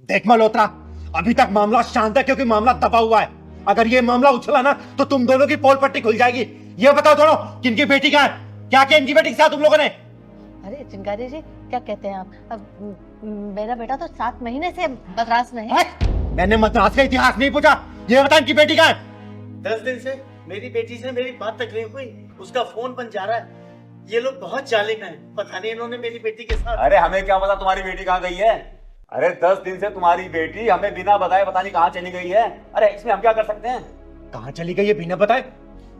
देख मल्होत्रा, अभी तक मामला शांत है क्योंकि मामला दबा हुआ है। अगर ये मामला उछला ना तो तुम दोनों की पोल पट्टी खुल जाएगी। ये बताओ दोनों, किनकी बेटी कहाँ है? क्या क्या इनकी बेटी के साथ तुम लोगों ने? अरे चिंगारी जी, क्या कहते हैं आप? मेरा बेटा तो 7 महीने से मद्रास में है। मैंने मद्रास का इतिहास नहीं पूछा, ये बता इनकी बेटी कहाँ है? 10 दिन से मेरी बेटी से मेरी बात तक नहीं हुई, उसका फोन बन जा रहा है। ये लोग बहुत जालिम हैं, पता नहीं इन्होंने मेरी बेटी के साथ। अरे हमें क्या पता तुम्हारी बेटी कहाँ गई है? अरे 10 दिन से तुम्हारी बेटी हमें बिना बताए पता नहीं कहाँ चली गई है। अरे इसमें हम क्या कर सकते हैं? कहाँ चली गई है बिना बताए?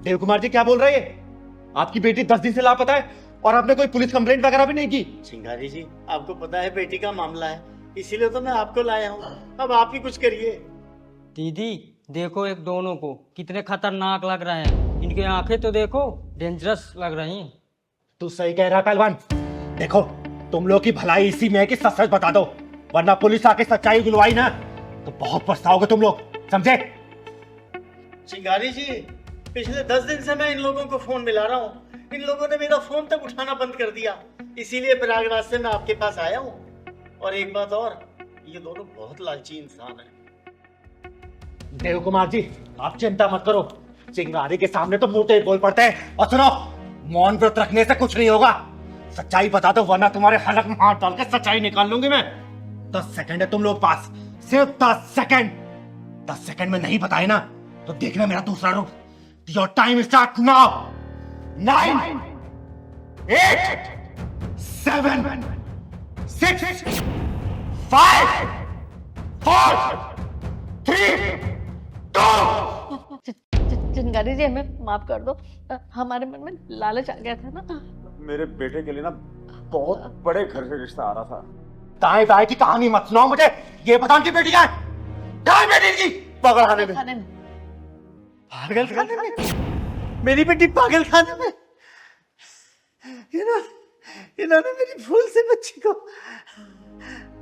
देव कुमार जी क्या बोल रहे हैं? आपकी बेटी 10 दिन से लापता है और आपने कोई पुलिस कंप्लेंट वगैरह भी नहीं की? चिंगारी जी, आपको पता है बेटी का मामला है, इसीलिए तो मैं आपको लाया हूँ। अब आप ही कुछ करिए। दीदी देखो, एक दोनों को कितने खतरनाक लग रहे हैं। इनकी आंखें तो देखो, डेंजरस लग रही हैं। तू सही कह रहा पहलवान। देखो, तुम लोग की भलाई इसी में है कि सच सच बता दो, वरना पुलिस आके सच्चाई बुलवाई ना तो बहुत पछताओगे तुम लोग, समझे? चिंगारी जी, पिछले 10 दिन से मैं इन लोगों को फोन मिला रहा हूँ, इन लोगों ने मेरा फोन तक उठाना बंद कर दिया। इसीलिए प्रयागराज से मैं आपके पास आया हूँ। और एक बात और, ये दोनों बहुत लालची इंसान हैं। देव कुमार जी, आप चिंता मत करो, चिंगारी के सामने तो मुंह तेज बोल पड़ते हैं। और सुनो, मौन व्रत रखने से कुछ नहीं होगा, सच्चाई बता दो वरना तुम्हारे हलक में हाथ डाल के सच्चाई निकाल लूंगी मैं। 10 सेकंड है तुम लोग पास, सिर्फ 10 सेकंड। 10 सेकंड में नहीं बताए ना तो देखना मेरा दूसरा रूप। Your time start now. 9 8 7 6 5 4 3 2 चिंगारी जी, हमें माफ कर दो। हमारे मन में लालच आ गया था ना। मेरे बेटे के लिए ना बहुत बड़े घर से रिश्ता आ रहा था। दाएं बाएं की कहानी मत सुनाओ मुझे, ये बताओ कि बेटी कहाँ है? दाएं बेटी की पागल खाने में। पागल खाने में? मेरी बेटी पागल खाने में? इन्होंने मेरी भूल से बच्ची को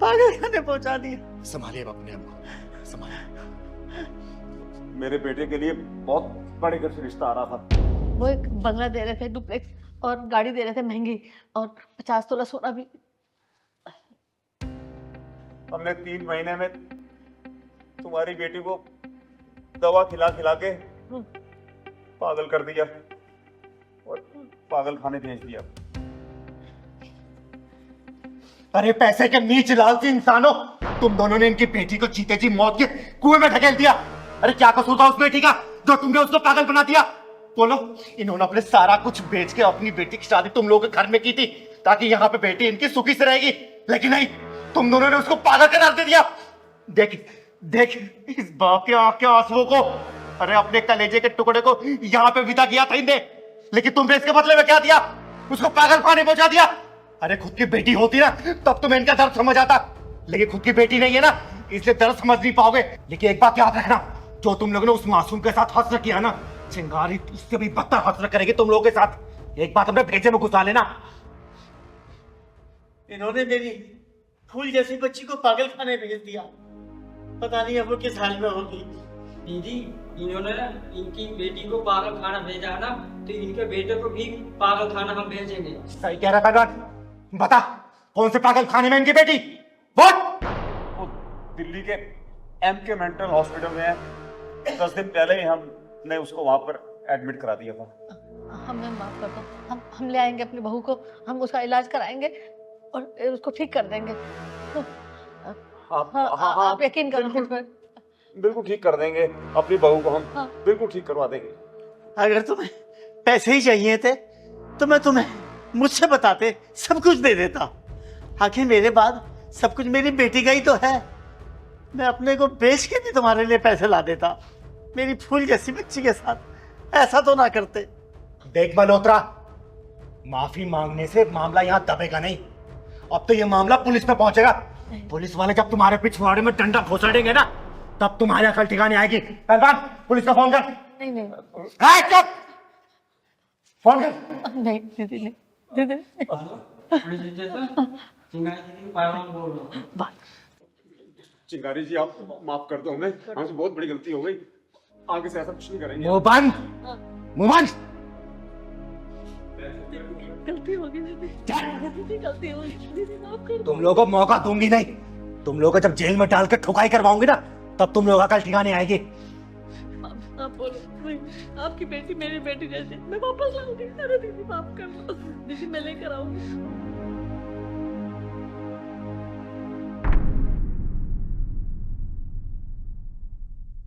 पागल खाने पहुंचा दिया। संभालिए अपने आप को, संभालिए। मेरे बेटे के लिए बहुत बड़े घर से रिश्ता आ रहा था। वो एक बंगला दे रहे थे, डुप्लेक्स, और गाड़ी दे रहे थे महंगी, और 50 तोला सोना भी। हमने 3 महीने में तुम्हारी बेटी को दवा खिला खिला के पागल कर दिया और पागल खाने भेज दिया। अरे पैसे के नीच लालची इंसानों, तुम दोनों ने इनकी बेटी को जीते जी मौत के कुएं में ढकेल दिया। अरे क्या कसूर था उस बेटी का जो तुमने उसको पागल बना दिया? बोलो। इन्होंने अपने सारा कुछ बेच के अपनी बेटी की शादी तुम लोगों के घर में की थी ताकि यहाँ पे बेटी इनकी सुखी से रहेगी, लेकिन नहीं, तुम दोनों ने उसको पागल करार दे दिया। देख देख इस बाप के आंख के आंसुओं को। अरे अपने कलेजे के टुकड़े को यहाँ पे विदा किया था इनने, लेकिन तुमने इसके बदले में क्या दिया? उसको पागल खाने पहुंचा दिया। अरे खुद की बेटी होती ना तब तुम्हें इनका दर्द समझ आता, लेकिन खुद की बेटी नहीं है ना, इसलिए दर्द समझ नहीं पाओगे। लेकिन एक बात याद रखना, जो तुम लोगों ने उस मासूम के साथ हस्र किया ना, चिंगारी उससे भी बदतर हस्र करेगी तुम लोगों के साथ। एक बात अपने भेजे में घुसा लेना। इन्होंने मेरी फूल जैसी बच्ची को पागल खाने भेज दिया, पता नहीं अब वो किस हाल में होगी। दीदी, इन्होंने इनकी बेटी को पागल खाना भेजा ना, तो इनके बेटे को भी पागल खाना हम भेजेंगे। सही कह रहा पहलवान, बता कौन से पागल खाने में इनकी बेटी? बोल। वो दिल्ली के MK मेंटल हॉस्पिटल में है। 10 दिन पहले ही हमने उसको वहां पर एडमिट करा दिया था। हमें माफ कर दो, हम ले आएंगे अपनी बहू को, हम उसका इलाज कराएंगे और उसको ठीक कर देंगे। आप यकीन करो मुझ पर। बिल्कुल ठीक कर देंगे, अपनी बहू को हम हाँ। बिल्कुल ठीक करवा देंगे। अगर तुम्हें पैसे ही चाहिए थे तो मैं तुम्हें मुझसे बताते, सब कुछ दे देता। आखिर मेरे बाद सब कुछ मेरी बेटी का ही तो है। मैं अपने को बेच के भी तुम्हारे लिए पैसे ला देता। मेरी फूल जैसी बच्ची के साथ ऐसा तो ना करते। देख मल्होत्रा, माफी मांगने से मामला यहाँ दबेगा नहीं। अब तो ये मामला पुलिस पे पहुंचेगा। पुलिस वाले जब तुम्हारे पिछवाड़े में डंडा घुसाड़ेंगे ना, तब तुम्हारी अकल ठिकाने आएगी। पहलवान, पुलिस का फोन कर। नहीं नहीं चुप, फोन कर। नहीं दीदी, नहीं दीदी। बात चिंगारी जी, आप माफ कर दो हमें, हमसे बहुत बड़ी गलती हो गई। आगे से ऐसा कुछ नहीं करेंगे। मुंह बंद, मुंह बंद। गलती होगी दीदी, दीदी गलती होगी दीदी, माफ कर दो। तुम लोगों को मौका दूंगी नहीं। तुम लोगों को जब जेल में डाल के ठुकाई करवाऊंगी ना, तब तुम लोगों का कल ठिकाने आएगी। आप बोलो नहीं, आपकी बेटी मेरी बेटी जैसी, मैं वापस लाऊंगी। अरे दीदी माफ कर दो दीदी, मैं लेकर आऊंगी।